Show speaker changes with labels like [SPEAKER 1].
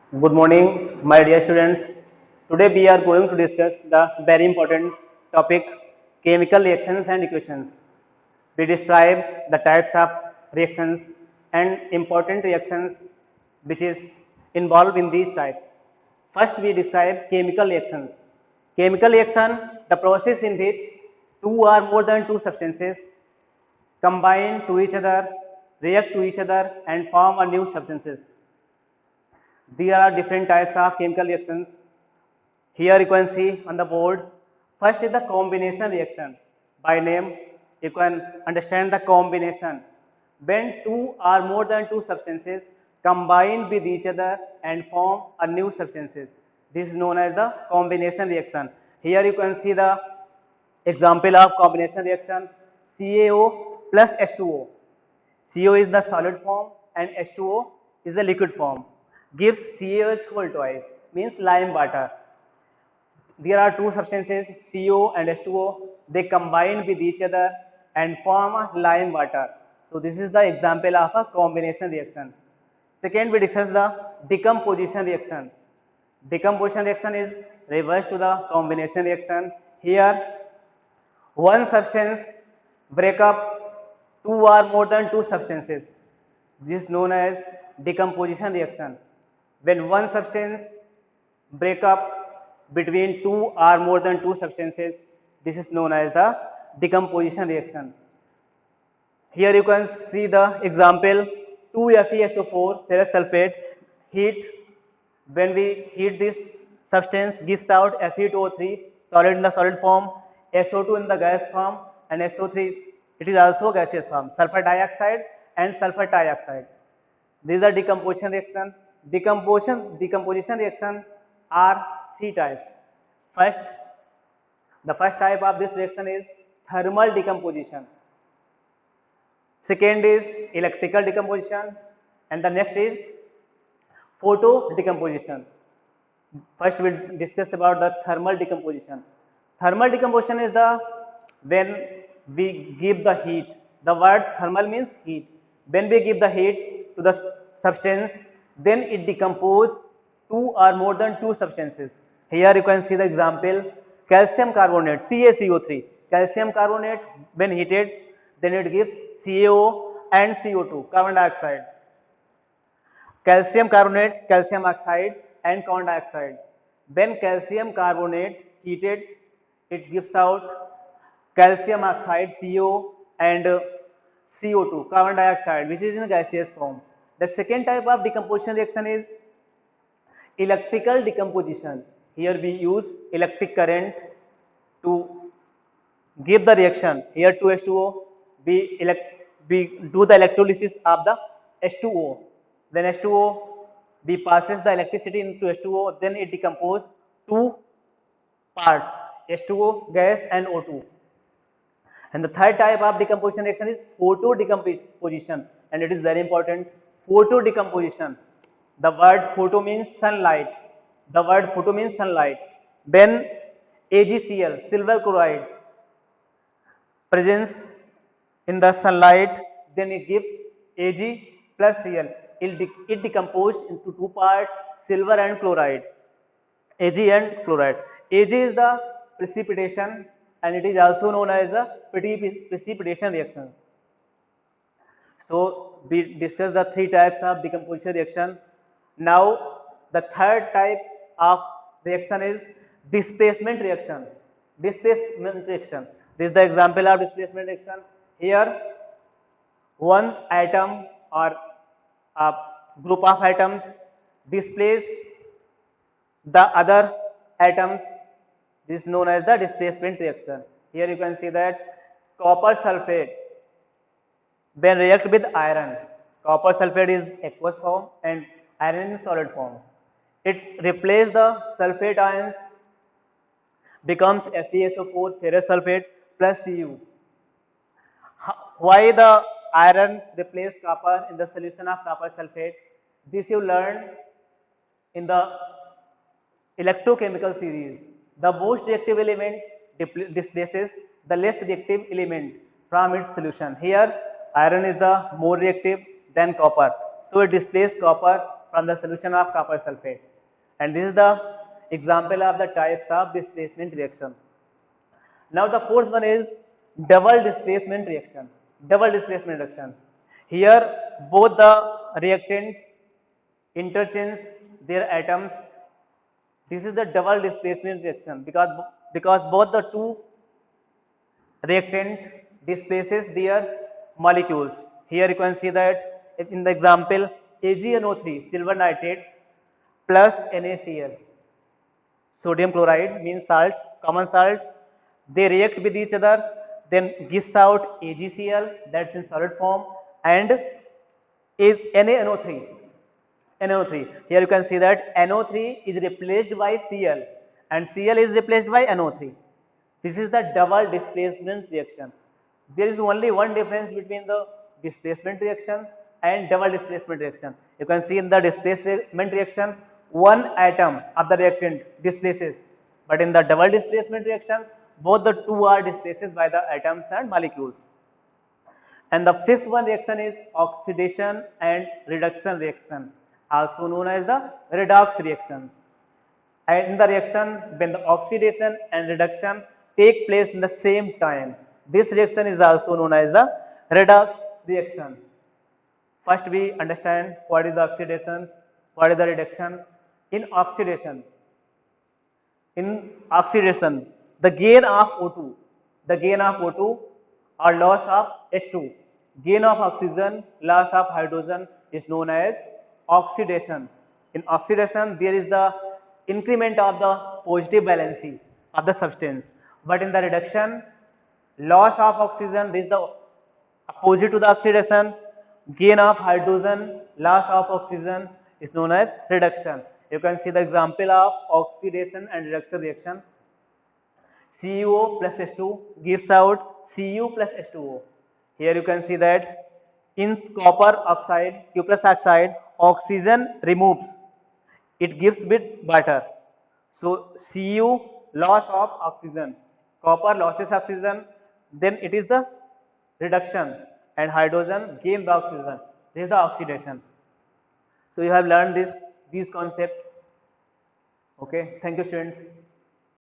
[SPEAKER 1] Good morning, my dear students. Today we are going to discuss the very important topic chemical reactions and equations. We describe the types of reactions and important reactions which is involved in these types. First we describe chemical reactions. Chemical reaction, the process in which two or more than two substances combine to each other, react to each other and form a new substances. There are different types of chemical reactions. Here you can see on the board. First is the combination reaction. By name, you can understand the combination. When two or more than two substances combine with each other and form a new substances. This is known as the combination reaction. Here you can see the example of combination reaction CaO plus H2O. CO is the solid form and H2O is the liquid form. Gives CaOH twice, means lime water. There are two substances CO and H2O. They combine with each other and form a lime water. So this is the example of a combination reaction. Second, we discuss the decomposition reaction. Decomposition reaction is reverse to the combination reaction. Here one substance break up two or more than two substances. This is known as decomposition reaction. When one substance break up between two or more than two substances, this is known as the decomposition reaction. Here you can see the example 2FeSO4 ferrous sulfate heat. When we heat this substance gives out Fe2O3 solid in the solid form, SO2 in the gas form and SO3 it is also gaseous form, sulfur dioxide and sulfur trioxide. These are decomposition reaction. Decomposition reaction are three types. First, the first type of this reaction is thermal decomposition. Second is electrical decomposition and the next is photo decomposition. First we will discuss about the thermal decomposition. Thermal decomposition is the when we give the heat. The word thermal means heat. When we give the heat to the substance, then it decomposes two or more than two substances. Here you can see the example calcium carbonate CaCO3. Calcium carbonate when heated, then it gives CaO and CO2 carbon dioxide. Calcium carbonate, calcium oxide and carbon dioxide. When calcium carbonate heated, it gives out calcium oxide CO and CO2 carbon dioxide, which is in gaseous form. The second type of decomposition reaction is electrical decomposition. Here we use electric current to give the reaction. Here 2H2O, we do the electrolysis of the H2O. Then H2O, we passes the electricity into H2O, then it decomposes two parts, H2O gas and O2. And the third type of decomposition reaction is photo decomposition, and it is very important. Photo decomposition. The word photo means sunlight. The word photo means sunlight. When AgCl, silver chloride, presence in the sunlight, then it gives Ag plus Cl. It decomposes into two parts, silver and chloride. Ag and chloride. Ag is the precipitation and it is also known as the precipitation reaction. So we discussed the three types of decomposition reaction. Now the third type of reaction is displacement reaction. Displacement reaction. This is the example of displacement reaction. Here one atom or a group of atoms displace the other atoms. This is known as the displacement reaction. Here you can see that copper sulfate when react with iron, copper sulfate is aqueous form and iron is solid form. It replaces the sulfate ions, becomes FeSO4 ferrous sulfate plus Cu. Why the iron replaces copper in the solution of copper sulfate? This you learned in the electrochemical series. The most reactive element displaces the less reactive element from its solution. Here iron is the more reactive than copper, so it displaces copper from the solution of copper sulfate. And this is the example of the types of displacement reaction. Now the fourth one is double displacement reaction. Double displacement reaction. Here both the reactant interchange their atoms. This is the double displacement reaction because both the two reactant displaces their molecules. Here you can see that in the example AgNO3 silver nitrate plus NaCl. Sodium chloride means salt, common salt. They react with each other, then gives out AgCl, that's in solid form, and is NaNO3. NO3. Here you can see that NO3 is replaced by Cl and Cl is replaced by NO3. This is the double displacement reaction. There is only one difference between the displacement reaction and double displacement reaction. You can see in the displacement reaction, one atom of the reactant displaces, but in the double displacement reaction, both the two are displaced by the atoms and molecules. And the fifth one reaction is oxidation and reduction reaction, also known as the redox reaction. And in the reaction, when the oxidation and reduction take place in the same time, this reaction is also known as the redox reaction. First we understand what is the oxidation, what is the reduction. In oxidation, the gain of O2 or loss of H2, gain of oxygen, loss of hydrogen is known as oxidation. In oxidation, there is the increment of the positive valency of the substance, but in the reduction, loss of oxygen, this is the opposite to the oxidation, gain of hydrogen, loss of oxygen is known as reduction. You can see the example of oxidation and reduction reaction. CuO plus H2 gives out Cu plus H2O. Here you can see that in copper oxide, Cu plus oxide, oxygen removes, it gives bit water. So Cu loss of oxygen, copper losses oxygen, then it is the reduction, and hydrogen gain the oxygen. This is the oxidation. So you have learned these concepts. Okay, thank you students.